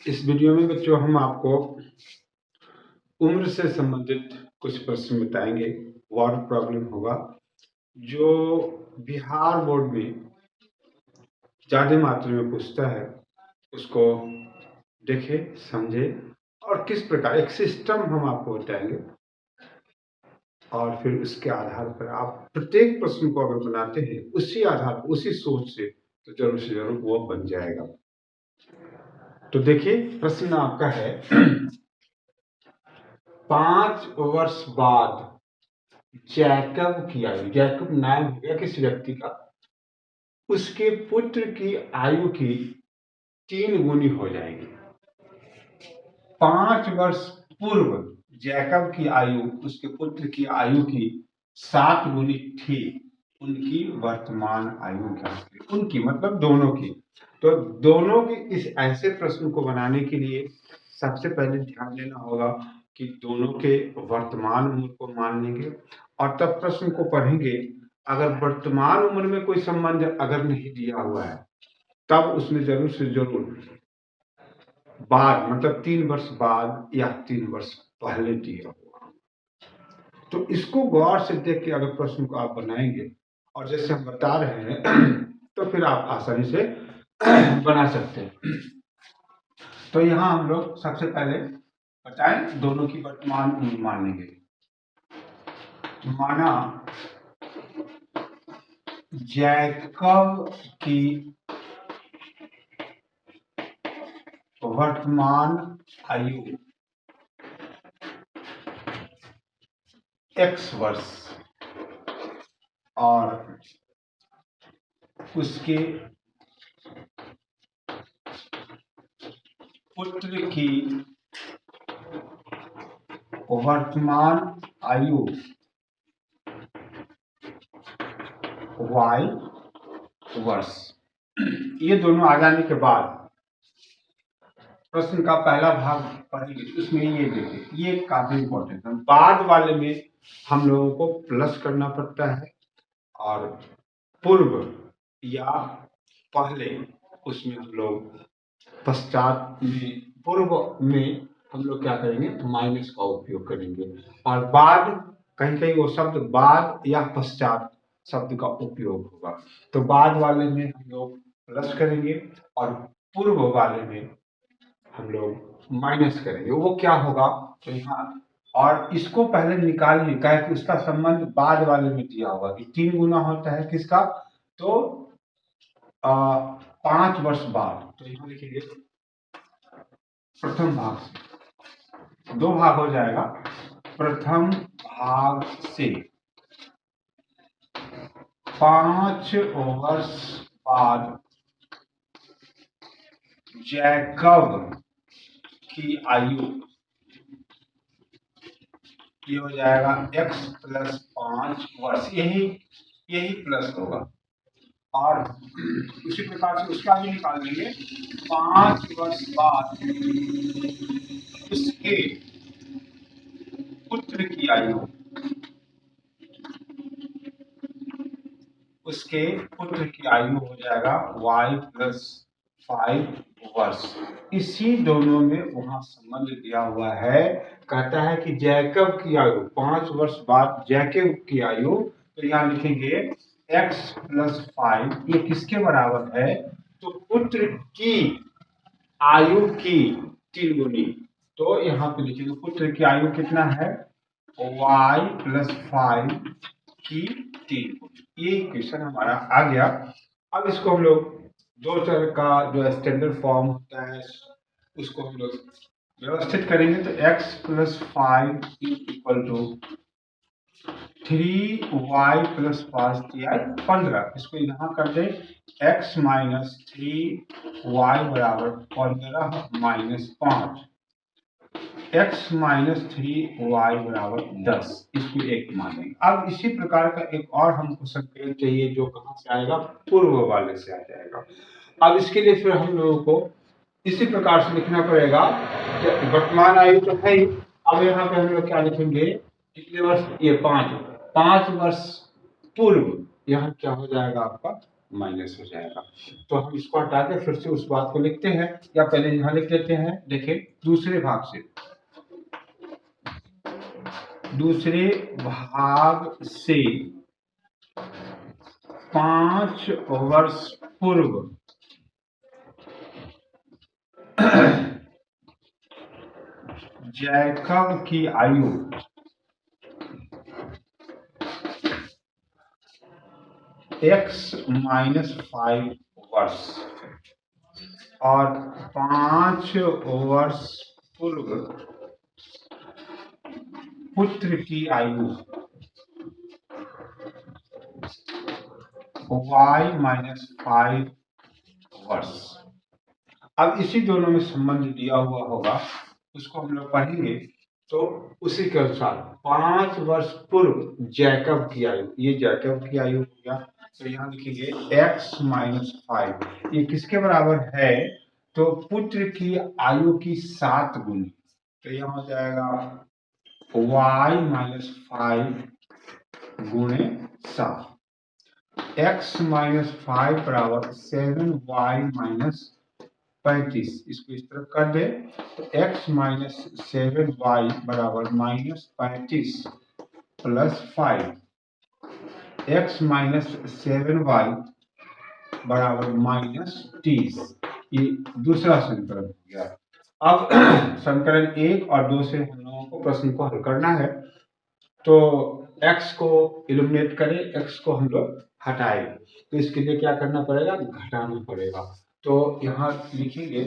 इस वीडियो में बच्चों हम आपको उम्र से संबंधित कुछ प्रश्न बताएंगे। वर्ड प्रॉब्लम होगा जो बिहार बोर्ड में ज्यादा मात्रा में पूछता है, उसको देखे समझे और किस प्रकार एक सिस्टम हम आपको बताएंगे और फिर उसके आधार पर आप प्रत्येक प्रश्न को अगर बनाते हैं उसी आधार पर उसी सोच से तो जरूर से जरूर वो बन जाएगा। तो देखिए प्रश्न आपका है 5 वर्ष बाद जैकब की आयु, जैकब नाम हो गया किसी व्यक्ति का, उसके पुत्र की आयु की 3 गुनी हो जाएगी। 5 वर्ष पूर्व जैकब की आयु उसके पुत्र की आयु की 7 गुनी थी, उनकी वर्तमान आयु क्या है? उनकी मतलब दोनों की। तो दोनों की इस ऐसे प्रश्न को बनाने के लिए सबसे पहले ध्यान देना होगा कि दोनों के वर्तमान उम्र को मान लेंगे और तब प्रश्न को पढ़ेंगे। अगर वर्तमान उम्र में कोई संबंध अगर नहीं दिया हुआ है तब उसमें जरूर से जरूर बाद मतलब 3 वर्ष बाद या 3 वर्ष पहले दिया हुआ। तो इसको गौर से देख के अगर प्रश्न को आप बनाएंगे और जैसे हम बता रहे हैं तो फिर आप आसानी से बना सकते हैं। तो यहाँ हम लोग सबसे पहले बताएं दोनों की वर्तमान उम्र मान लेंगे। माना जैकब की वर्तमान आयु x वर्ष और उसके पुत्र की वर्तमान आयु y वर्ष। ये दोनों आ जाने के बाद प्रश्न का पहला भाग पढ़ेंगे, उसमें ये देखिए, ये काफी इंपॉर्टेंट है। बाद वाले में हम लोगों को प्लस करना पड़ता है और पूर्व या पहले उसमें हम लोग पश्चात में, पूर्व में हम लोग क्या करेंगे माइनस का उपयोग करेंगे और बाद कहीं कहीं वो शब्द बाद या पश्चात शब्द का उपयोग होगा। तो बाद वाले में हम लोग प्लस करेंगे और पूर्व वाले में हम लोग माइनस करेंगे। वो क्या होगा तो यहाँ, और इसको पहले निकालिए क्या कि उसका संबंध बाद वाले में दिया होगा कि 3 गुना होता है किसका, तो 5 वर्ष बाद। तो यहाँ लिखेंगे प्रथम भाग से, 2 भाग हो जाएगा। प्रथम भाग से 5 वर्ष बाद जैकब की आयु, ये हो जाएगा x + 5 वर्ष, यही प्लस होगा और उसी प्रकार से उसका भी निकाल देंगे। 5 वर्ष बाद उसके पुत्र की आयु, उसके पुत्र की आयु हो जाएगा y + 5 वर्ष। इसी दोनों में वहां संबंध दिया हुआ है, कहता है कि जैकब की आयु 5 वर्ष बाद जैकब की आयु, तो यहाँ लिखेंगे x + 5, ये किसके बराबर है तो पुत्र की आयु की 3 गुनी। तो यहाँ पे लिखेंगे पुत्र की आयु कितना है y + 5 की 3 गुनी। ये क्वेश्चन हमारा आ गया। अब इसको हम लोग 2 चर का जो स्टैंडर्ड फॉर्म होता है उसको हम लोग व्यवस्थित करेंगे। तो x + 5 = 3y + 5 15। इसको यहाँ कर दे x - 3y = 15 - 5, x - 3y = 10, इसको 1 मानेंगे। अब इसी प्रकार का एक और हमको संकेत चाहिए जो कहाँ से आएगा, पूर्व वाले से आ जाएगा। अब इसके लिए फिर हम लोगों को इसी प्रकार से लिखना पड़ेगा कि वर्तमान आयु तो है ही। अब यहाँ पे हम लोग क्या लिखेंगे, कितने वर्ष, ये 5 वर्ष पूर्व, यहाँ क्या हो जाएगा आपका माइनस हो जाएगा। तो हम इसको हटा के फिर से उस बात को लिखते हैं, या पहले यहाँ लिख लेते हैं। देखिए दूसरे भाग से, दूसरे भाग से 5 वर्ष पूर्व जैकब की आयु x-5 वर्ष और 5 वर्ष पूर्व पुत्र की आयु y-5 वर्ष। अब इसी दोनों में संबंध दिया हुआ होगा, उसको हम लोग पढ़ेंगे। तो उसी के अनुसार 5 वर्ष पूर्व जैकब की आयु, ये जैकब की आयु हो गया। तो यहाँ लिखेंगे x-5, ये किसके बराबर है? तो पुत्र की आयु की 7 गुनी। तो यहाँ हो जाएगा y-5 गुणे 7, x-5 बराबर 7y-35। इसको इस तरफ कर दे तो x-7y बराबर -35 प्लस 5, x-7y बराबर -30। ये दूसरा समीकरण हो गया। अब समीकरण 1 और 2 से हम लोगों को प्रश्न को हल करना है। तो x को इल्यूमिनेट करें, x को हम लोग हटाएं। तो इसके लिए क्या करना पड़ेगा? घटाना पड़ेगा। तो यहाँ लिखेंगे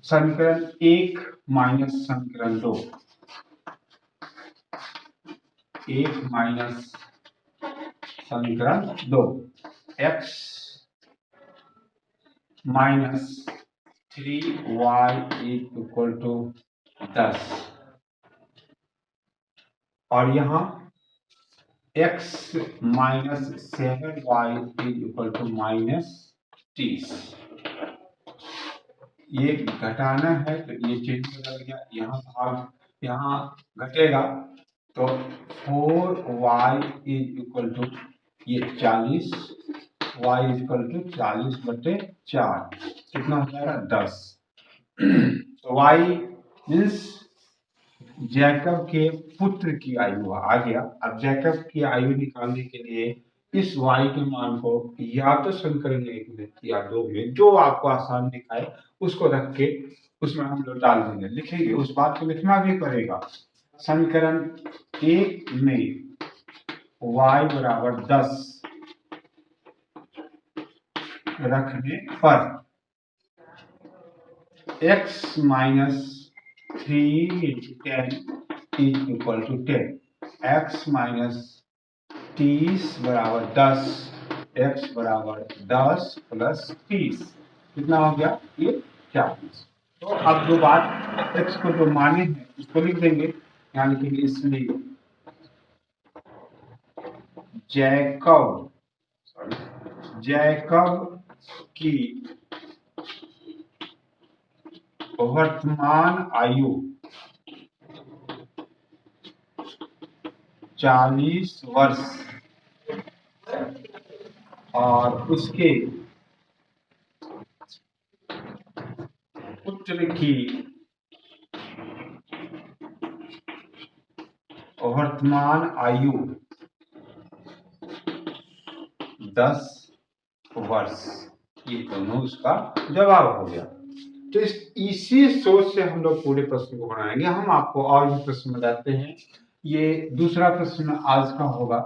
समीकरण 1 माइनस समीकरण 2, 1 माइनस समीकरण 2, x minus 3y equal to 10, और यहाँ x minus 7y equal to -30। ये घटाना है तो ये चिन्ह बदल गया, यहाँ भाग यहाँ घटेगा तो 4y इक्वल टू ये 40, y इक्वल टू 40/4, कितना हो जाएगा? 10। तो y मीन्स जैकब के पुत्र की आयु आ गया। अब जैकब की आयु निकालने के लिए इस y के मान को या तो समीकरण 1 में या 2 में, जो आपको आसान दिखाए उसको रख के उसमें हम लोग डाल देंगे, लिखेंगे। उस बात को लिखना भी पड़ेगा। समीकरण 1 में y बराबर 10 रखने पर x minus 3 into 10 is equal to 10, x minus 30 बराबर 10, x बराबर 10 प्लस 30, कितना हो गया? ये 40। तो अब जो बात x को जो माने हैं उसको लिख देंगे, यहाँ लिखेंगे इसलिए जैकब की वर्तमान आयु 40 वर्ष और उसके पुत्र की वर्तमान आयु 10 वर्ष। ये दोनों उसका जवाब हो गया। तो इसी सोच से हम लोग पूरे प्रश्न को बनाएंगे। हम आपको और भी प्रश्न बताते हैं। ये दूसरा प्रश्न आज का होगा।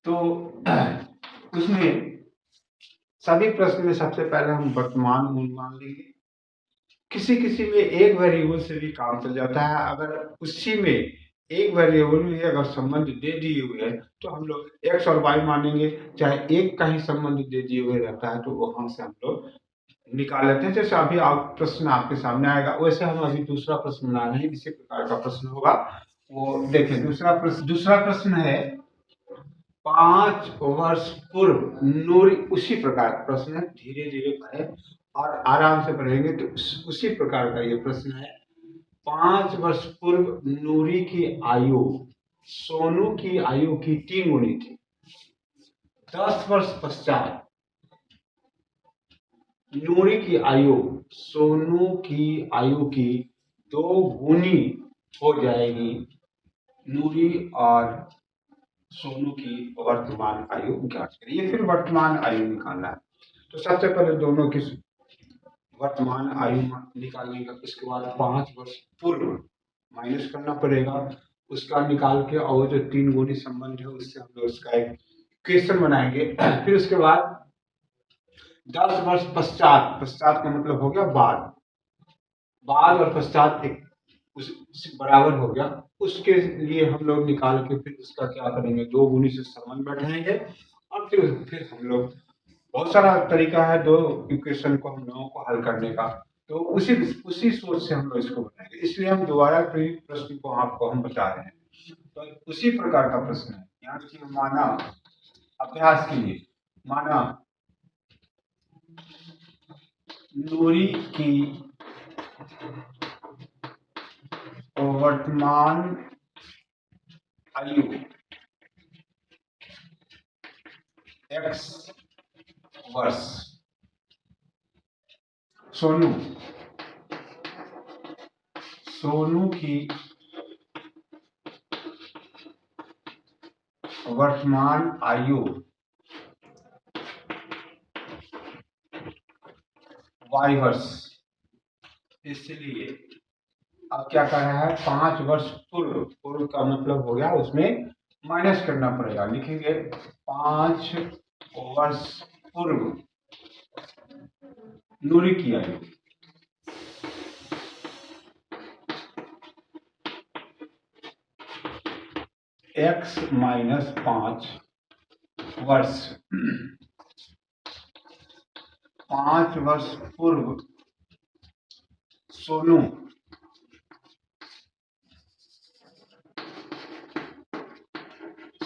तो उसमें सभी प्रश्न में सबसे पहले हम वर्तमान मूल मान लेंगे। किसी किसी में एक वेरिएबल से भी काम चल जाता है। अगर उसी में एक वेरिएबल में अगर संबंध दे दिए हुए हैं तो हम लोग x और y मानेंगे, चाहे एक का ही संबंध दे दिए हुए रहता है तो वहां से हम लोग निकाल लेते हैं। जैसे अभी आप प्रश्न आपके सामने आएगा वैसे हम अभी दूसरा प्रश्न बना रहे हैं। इसी प्रकार का प्रश्न होगा, वो देखें। दूसरा प्रश्न है 5 वर्ष पूर्व नूरी, उसी प्रकार का प्रश्न है। धीरे धीरे पढ़े और आराम से पढ़ेंगे तो उसी प्रकार का ये प्रश्न है। 5 वर्ष पूर्व नूरी की आयु सोनू की आयु की 3 गुनी थी। 10 वर्ष पश्चात नूरी की आयु सोनू की आयु की 2 गुनी हो जाएगी। नूरी और सोनू की वर्तमान आयु ज्ञात करिए। फिर वर्तमान आयु निकालना है, तो सबसे पहले दोनों की वर्तमान आयु निकालने का, उसके बाद 5 वर्ष पूर्व माइनस करना पड़ेगा, उसका निकाल के, और जो 3 गुनी संबंध है उससे हम लोग उसका एक क्वेश्चन बनाएंगे। फिर उसके बाद 10 वर्ष पश्चात, पश्चात का मतलब हो गया बाद, बाद और पश्चात एक उस बराबर हो गया, उसके लिए हम लोग निकाल के फिर उसका क्या करेंगे, 2 गुनी से संबंध बैठाएंगे, और फिर हम लोग, बहुत सारा तरीका है दो इक्वेशन को हम लोगों को हल करने का, तो उसी उसी सोच से हम लोग इसको बनाएंगे। इसलिए हम दोबारा प्रश्न को आपको हम बता रहे हैं, तो उसी प्रकार का प्रश्न है। यहाँ देखिए, माना अभ्यास के लिए, माना नूरी की वर्तमान आयु x वर्ष, सोनू की वर्तमान आयु y वर्ष। इसलिए अब क्या कर रहा है, 5 वर्ष पूर्व, पूर्व का मतलब हो गया उसमें माइनस करना पड़ेगा, लिखेंगे 5 वर्ष पूर्व नूरी की आयु, x माइनस 5 वर्ष, 5 वर्ष पूर्व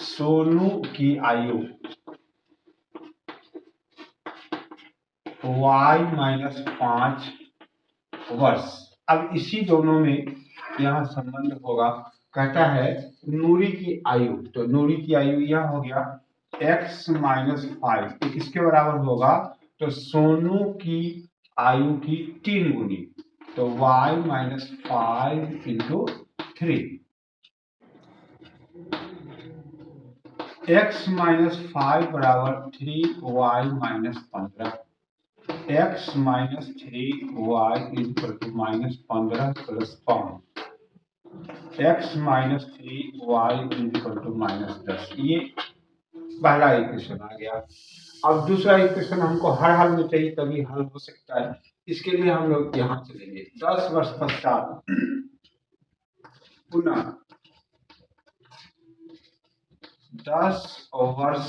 सोनू की आयु y माइनस 5 वर्ष। अब इसी दोनों में यहाँ संबंध होगा, कहता है नूरी की आयु, तो नूरी की आयु यह हो गया x माइनस 5, किसके बराबर होगा, तो सोनू की आयु की 3 गुनी, तो y minus 5 into 3, x minus 5 बराबर 3y minus 15, x minus 3y equal to minus 15 plus 5, x minus 3y equal to minus 10। ये पहला इक्वेशन आ गया। अब दूसरा इक्वेशन हमको हर हाल में चाहिए, तभी हल हो सकता है। इसके लिए हम लोग यहाँ चलेंगे, 10 वर्ष पश्चात पुनः 10 वर्ष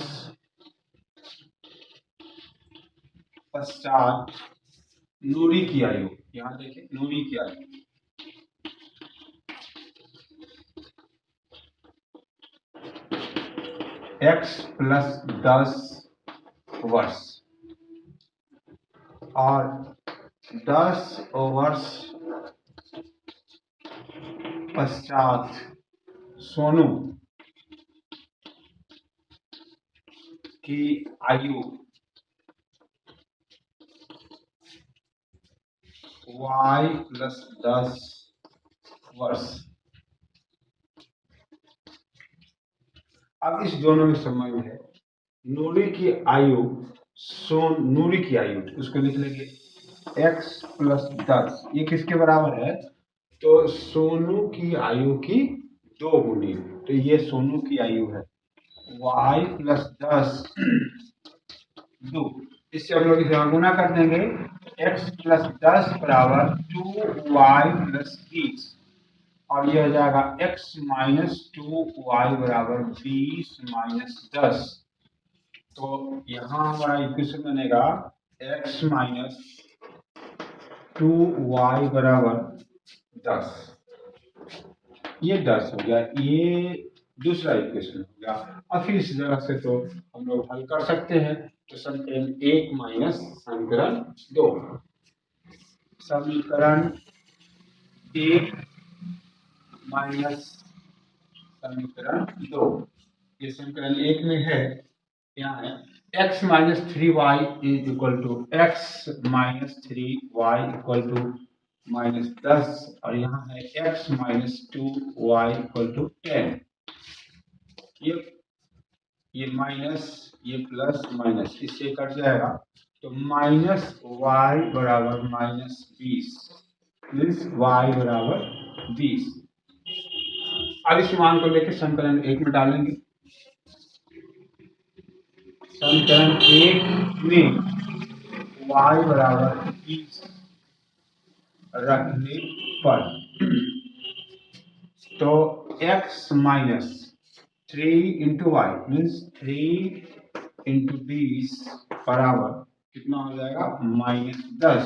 पश्चात नूरी की आयु, यहाँ देखिए नूरी की आयु x प्लस 10 वर्ष, और 10 वर्ष पश्चात सोनू की आयु y प्लस 10 वर्ष। अब इस दोनों में संबंध है, नूरी की आयु, नूरी की आयु उसको लिख लेंगे x प्लस 10, ये किसके बराबर है, तो सोनू की आयु की 2 गुनी, तो ये सोनू की आयु है y प्लस 10 2, इससे हम लोग इसे गुना कर देंगे, x प्लस 10 बराबर 2y प्लस 20, और यह हो जाएगा x माइनस 2y बराबर 20 माइनस 10। तो यहाँ हमारा इक्वेशन बनेगा x माइनस 2y बराबर 10, ये 10 हो गया, ये दूसरा इक्वेशन हो गया। और फिर इस जगह से तो हम लोग हल कर सकते हैं, तो समीकरण 1 माइनस समीकरण 2, समीकरण 1 माइनस समीकरण 2, ये समीकरण 1 में है यहाँ है x minus 3y is equal to x minus 3y equal to -10 और यहाँ है x minus 2y equal to 10। ये माइनस ये प्लस माइनस इससे कट जाएगा तो -y बराबर -20 मीन्स y बराबर 20। अब इस मान को लेकर संकलन 1 में डालेंगे। समीकरण 1 में y बराबर 20 रखने पर तो x minus 3 into y means 3 into 20 बराबर कितना हो जाएगा -10।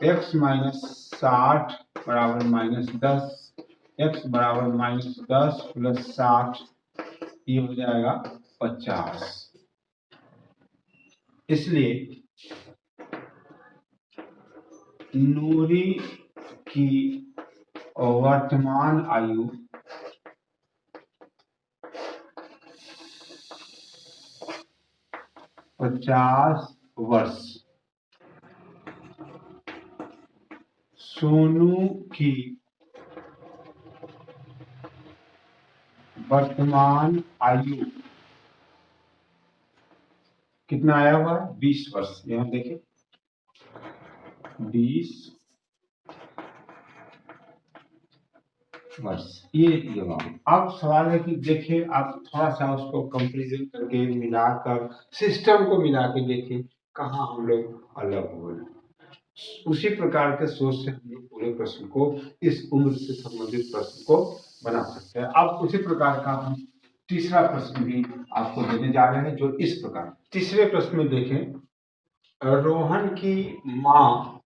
x माइनस 60 बराबर -10, x बराबर -10 प्लस 60 ये हो जाएगा 50। इसलिए नूरी की वर्तमान आयु 50 वर्ष, सोनू की वर्तमान आयु कितना आया हुआ है 20 वर्ष। यहाँ देखिए 20 वर्ष ये जवाब। अब सवाल है कि देखिए आप थोड़ा सा उसको कंपैरिजन करके मिलाकर सिस्टम को मिला के देखिए कहाँ हम लोग अलग हो गए। उसी प्रकार के सोच से हम लोग पूरे प्रश्न को इस उम्र से संबंधित प्रश्न को बना सकते हैं। अब उसी प्रकार का हम तीसरा प्रश्न भी आपको देने जा रहे हैं जो इस प्रकार। तीसरे प्रश्न में देखें रोहन की माँ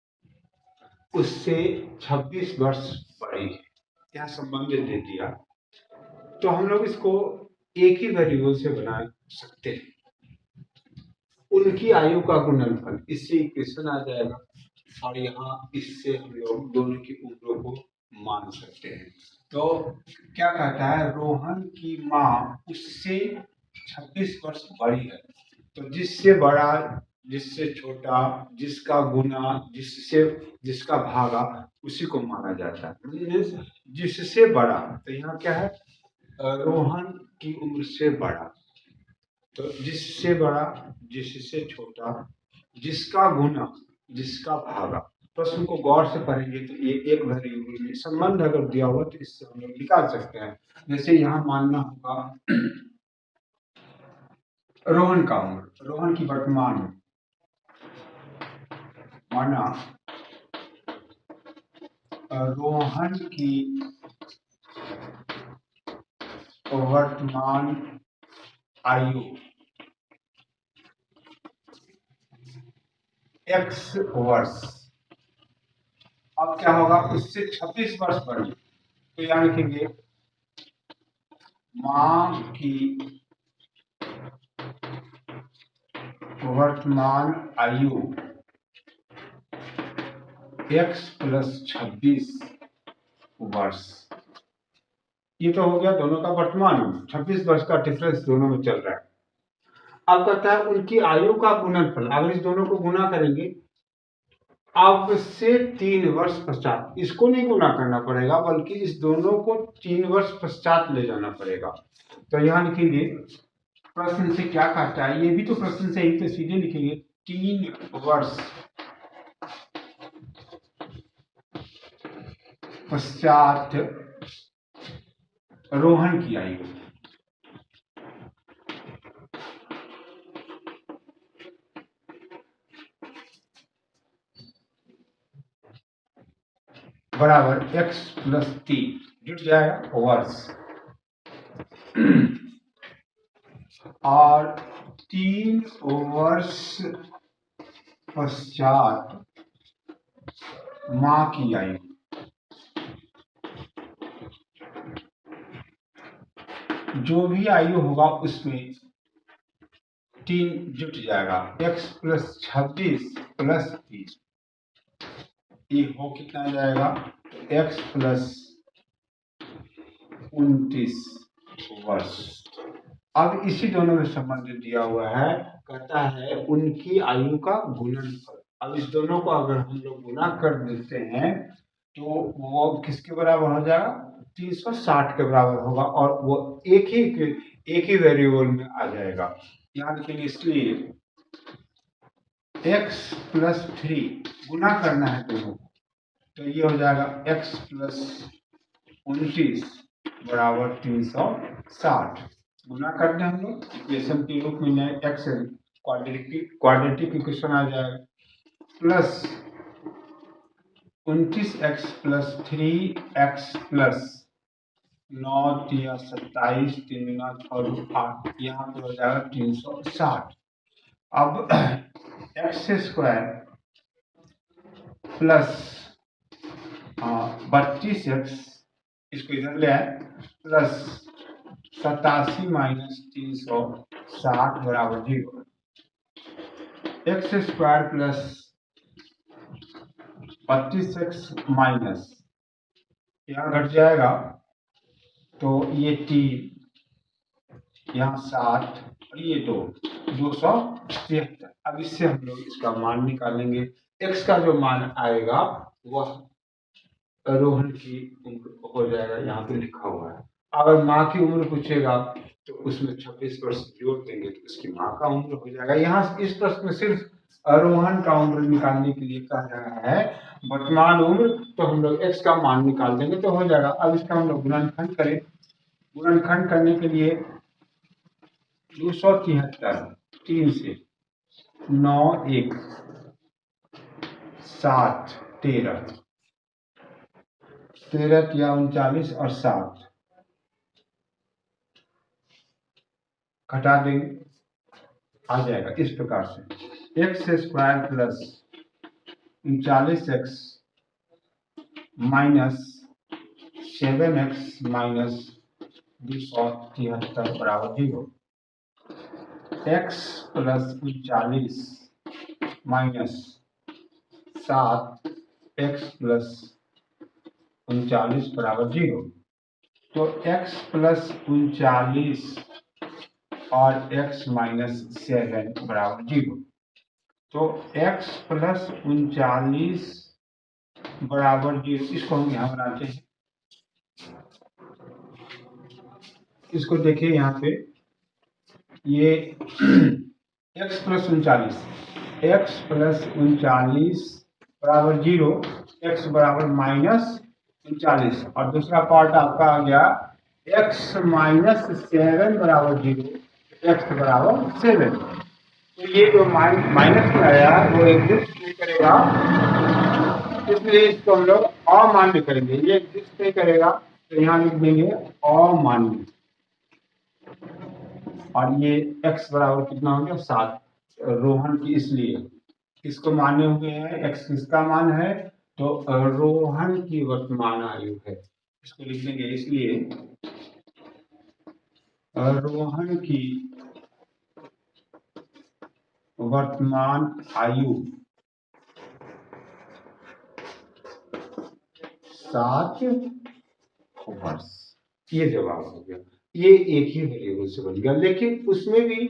उससे 26 वर्ष बड़ी है, यह संबंध दे दिया तो हम लोग इसको एक ही वेरिएबल से बना सकते हैं। उनकी आयु का गुणनफल इससे इक्वेशन आ जाएगा और यहाँ इससे हम लोग दोनों की उम्रों को मान सकते हैं। तो क्या कहता है रोहन की माँ उससे 26 वर्ष बड़ी है तो जिससे बड़ा जिससे छोटा जिसका गुना जिसका भागा उसी को माना जाता है। जिससे बड़ा तो यहाँ क्या है रोहन की उम्र से बड़ा तो जिससे बड़ा जिससे छोटा जिसका गुना जिसका भागा। प्रश्न को गौर से पढ़ेंगे तो ये एक वेरिएबल में संबंध अगर दिया हुआ तो इससे हम लोग निकाल सकते हैं। जैसे यहाँ मानना होगा रोहन का उम्र, रोहन की वर्तमान माना रोहन की वर्तमान आयु x वर्ष। अब क्या होगा उससे 26 वर्ष बड़ी तो यहाँ लिखेंगे माँ की वर्तमान आयु x प्लस 26 वर्ष। ये तो हो गया दोनों का वर्तमान 26 वर्ष का डिफरेंस दोनों में चल रहा है। अब कहता है उनकी आयु का गुणनफल, अगर इस दोनों को गुना करेंगे अब से 3 वर्ष पश्चात, इसको नहीं गुना करना पड़ेगा बल्कि इस दोनों को 3 वर्ष पश्चात ले जाना पड़ेगा। तो यहाँ लिखेंगे प्रश्न से क्या कहता है, ये भी तो प्रश्न से ही तो सीधे लिखेंगे 3 वर्ष पश्चात रोहन की आयु बराबर x प्लस 3 जुट जाएगा वर्ष और 3 वर्ष पश्चात माँ की आयु जो भी आयु होगा उसमें 3 जुट जाएगा x प्लस 26 प्लस 3 ये हो कितना जाएगा x प्लस 29 वर्ष। अब इसी दोनों में संबंध दिया हुआ है, कहता है उनकी आयु का गुणनफल। अब इस दोनों को अगर हम लोग गुना कर देते हैं तो वो किसके बराबर हो जाएगा, 360 के बराबर होगा, और वो एक ही वेरिएबल में आ जाएगा। यहाँ देखेंगे, इसलिए x प्लस 3 गुना करना है दोनों को, तो ये हो जाएगा x प्लस 29 बराबर 360। गुना करते हैं हम लोग इक्वेशन के रूप में, x क्वाड्रेटिक इक्वेशन आ जाएगा, plus 29x plus 3x plus 9 या 27 3 और 8, यहाँ पे हो जाएगा 360। अब एक्स स्क्वायर प्लस 32x, इसको इधर ले आए, प्लस 87 माइनस 360 बराबर 0। X square plus 32x minus, यहाँ घट जाएगा तो ये 3, यहाँ 7 और ये 273। अब इससे हम लोग इसका मान निकालेंगे। x का जो मान आएगा वह रोहन की उम्र हो जाएगा, यहाँ पे लिखा हुआ है। अगर माँ की उम्र पूछेगा तो उसमें 26% जोड़ देंगे तो उसकी माँ का उम्र हो जाएगा। यहाँ इस प्रश्न में सिर्फ रोहन का उम्र निकालने के लिए कह रहा है, वर्तमान उम्र, तो हम लोग x का मान निकाल देंगे तो हो जाएगा। अब इसका हम लोग गुणनखंड करें। गुणनखंड करने के लिए 273, 3 से 9 1 7 13 या 39 और 7 घटा देंगे, आ जाएगा इस प्रकार से x square plus 39x minus 7x minus 273 बराबर 0। x plus 39 minus 7x plus 39 बराबर 0। तो x प्लस 39 और x माइनस 7 बराबर 0। तो x प्लस 39 बराबर 0, इसको हम यहाँ बनाते हैं। इसको देखिए यहाँ पे, ये x प्लस 39 बराबर 0, x बराबर माइनस 39, और दूसरा पार्ट आपका आ गया x माइनस 7 बराबर 0, x बराबर 7। तो ये जो माइनस में आया वो एग्जिस्ट नहीं करेगा, इसलिए इसको हम लोग अमान्य करेंगे। ये एग्जिस्ट नहीं करेगा तो यहाँ लिख देंगे अमान्य, और ये x बराबर कितना हो गया 7 रोहन की, इसलिए किसको मान्य हुए हैं, x किसका मान है, तो रोहन की वर्तमान आयु है, इसको लिख देंगे। इसलिए रोहन की वर्तमान आयु 7 वर्ष। ये जवाब हो गया। ये एक ही वेरिएबल से बन गया, लेकिन उसमें भी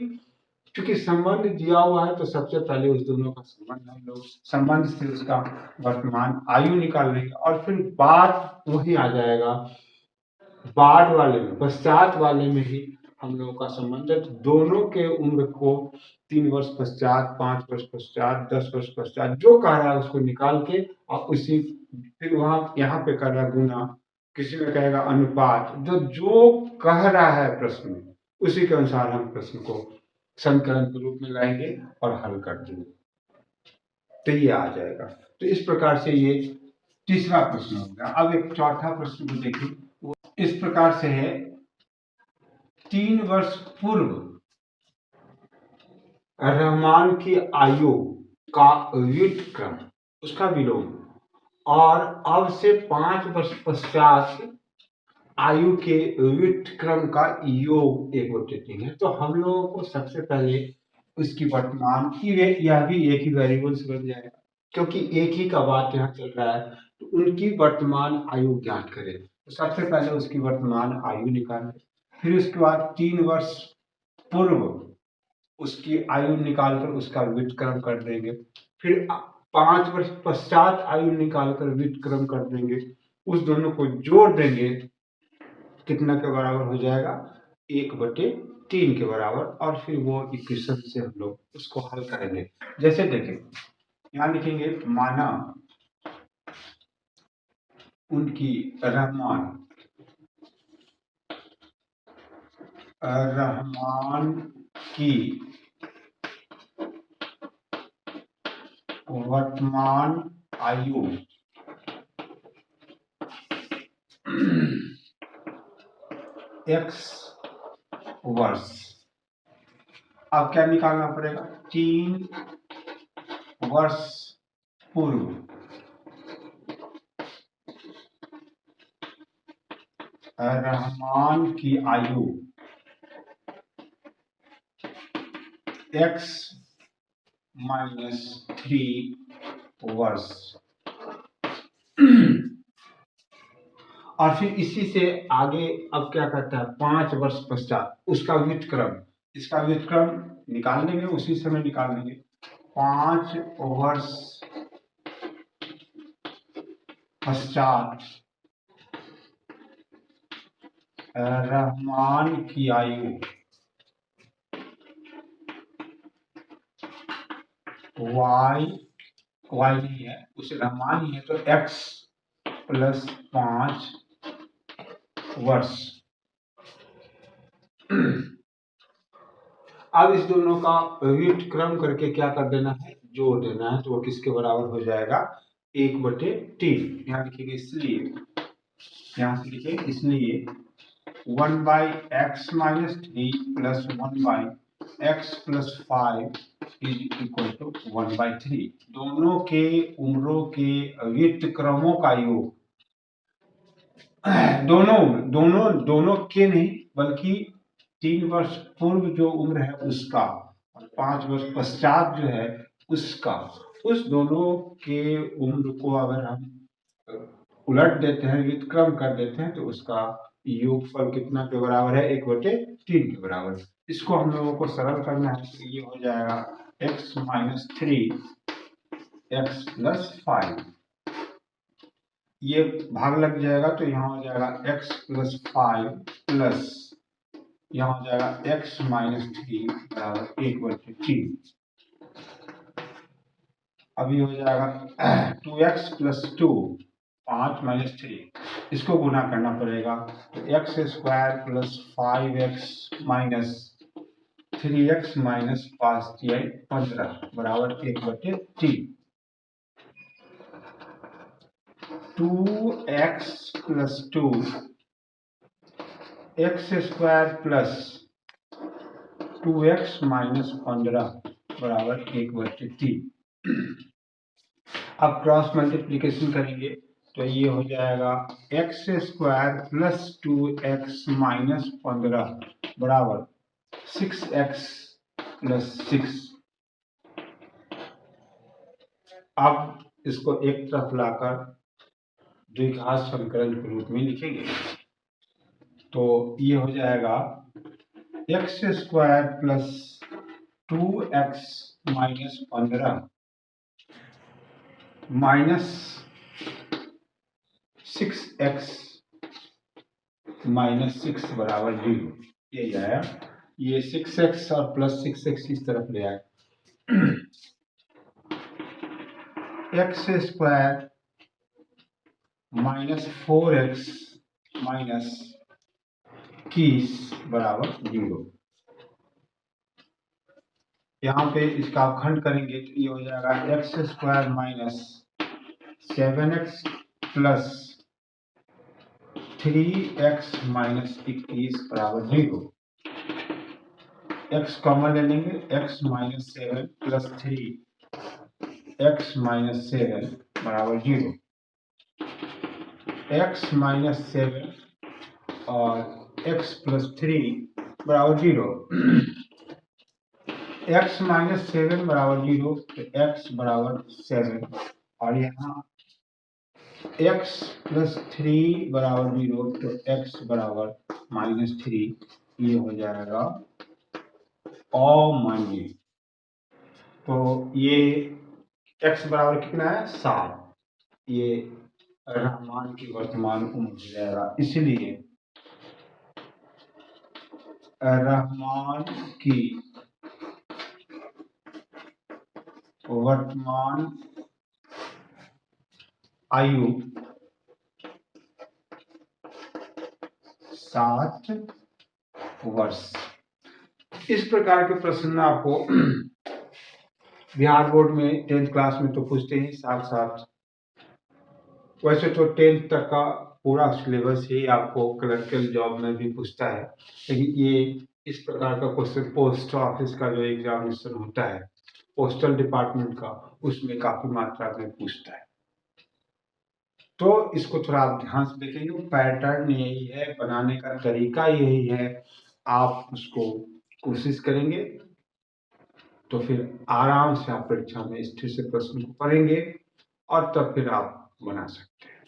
क्योंकि संबंध दिया हुआ है तो सबसे पहले उस दोनों का संबंध हम लोग संबंध से उसका वर्तमान आयु निकाल लेंगे, और फिर बाद वही आ जाएगा बाद वाले में, पश्चात वाले में ही हम लोगों का संबंध है। तो दोनों के उम्र को 3 वर्ष पश्चात, 5 वर्ष पश्चात, 10 वर्ष पश्चात जो कह रहा है उसको निकाल के, और उसी फिर वहां यहाँ पे कर रहा है गुना, किसी में कहेगा अनुपात, जो कह रहा है प्रश्न में उसी के अनुसार हम प्रश्न को समीकरण के रूप में लाएंगे और हल कर देंगे, तो ये आ जाएगा। तो इस प्रकार से ये तीसरा प्रश्न हो गया। अब एक चौथा प्रश्न को देखिए, वो इस प्रकार से है, 3 वर्ष पूर्व रहमान की आयु का व्युत्क्रम, उसका विलोम, और अब से 5 वर्ष पश्चात आयु के व्युत्क्रम का योग 1/3 है। तो हम लोगों को सबसे पहले उसकी वर्तमान की, यह भी एक ही वेरिएबल से बन जाएगा क्योंकि एक ही का बात यहाँ चल रहा है, तो उनकी वर्तमान आयु ज्ञात करें। तो सबसे पहले उसकी वर्तमान आयु निकालें, फिर उसके बाद 3 वर्ष पूर्व उसकी आयु निकालकर उसका व्युत्क्रम कर देंगे, फिर 5 वर्ष पश्चात आयु निकालकर व्युत्क्रम कर देंगे, उस दोनों को जोड़ देंगे, कितना के बराबर हो जाएगा, 1/3 के बराबर। और फिर वो इक्वेशन से हम लोग उसको हल करेंगे। जैसे देखें, यहाँ लिखेंगे माना उनकी रहमान की वर्तमान आयु x वर्ष। अब क्या निकालना पड़ेगा, 3 वर्ष पूर्व रहमान की आयु x - 3 वर्ष। और फिर इसी से आगे अब क्या करता है, 5 वर्ष पश्चात उसका व्युत्क्रम, इसका व्युत्क्रम निकाल लेंगे, उसी समय निकाल लेंगे। 5 वर्ष पश्चात रहमान की आयु y नहीं है, उसे रहमान ही है तो x + 5 वर्ष। अब इस दोनों का व्युत्क्रम करके क्या कर देना है, जोड़ देना है, तो वो किसके बराबर हो जाएगा, 1/3। यहाँ लिखेंगे इसलिए, यहाँ से लिखे इसलिए 1/x - 3 + 1/x + 5 = 1/3। दोनों के उम्रों के व्युत्क्रमों का योग, दोनों के नहीं बल्कि 3 वर्ष पूर्व जो उम्र है उसका और 5 वर्ष पश्चात जो है उसका, उस दोनों के उम्र को अगर हम उलट देते हैं, व्युत्क्रम कर देते हैं, तो उसका योगफल कितना के बराबर है, 1/3 के बराबर। इसको हम लोगों को सरल करना है, तो ये हो जाएगा x - 3 x + 5। ये भाग लग जाएगा तो यहाँ हो जाएगा x + 5 प्लस यहाँ हो जाएगा x - 3 बराबर 1/3। अभी हो जाएगा 2x + 2 5 - 3, इसको गुना करना पड़ेगा, तो x² + 5x - 3x - 5 15 बराबर 1/3। 2x + 2 x² + 2x - 15 बराबर 1/3। अब क्रॉस मल्टीप्लिकेशन करेंगे तो ये हो जाएगा x² + 2x - 15 बराबर 6x + 6। अब इसको एक तरफ लाकर द्विघात समीकरण के रूप में लिखेंगे, तो ये हो जाएगा x² + 2x - 15 माइनस 6x - 6 बराबर 0। ये आया, ये 6x और +6x इस तरफ ले आए। x² - 4x - 21 बराबर 0। यहाँ पे इसका अवखंड करेंगे तो ये हो जाएगा x² - 7x + 3x - 21 बराबर 0। x कॉमन ले लेंगे, x - 7 + 3x - 7 बराबर 0। x - 7 और x + 3 बराबर 0। x - 7 बराबर 0 तो x बराबर 7 और यहाँ x + 3 बराबर 0 तो x बराबर -3। ये हो जाएगा अमान्य। तो ये x बराबर कितना है 7, ये रहमान की वर्तमान उम्र हो जाएगा। इसलिए रहमान की वर्तमान आयु 7 वर्ष। इस प्रकार के प्रश्न आपको बिहार बोर्ड में 10th क्लास में तो पूछते ही, साथ साथ वैसे तो 10th तक का पूरा सिलेबस ही आपको क्लर्कल जॉब में भी पूछता है, लेकिन ये इस प्रकार का क्वेश्चन पोस्ट ऑफिस का जो एग्जामिनेशन होता है पोस्टल डिपार्टमेंट का, उसमें काफी मात्रा में पूछता है। तो इसको थोड़ा आप ध्यान से देखेंगे। पैटर्न यही है, बनाने का तरीका यही है, आप उसको कोशिश करेंगे तो फिर आराम से आप परीक्षा में स्थिर से प्रश्न को पढ़ेंगे और तब फिर आप बना सकते हैं।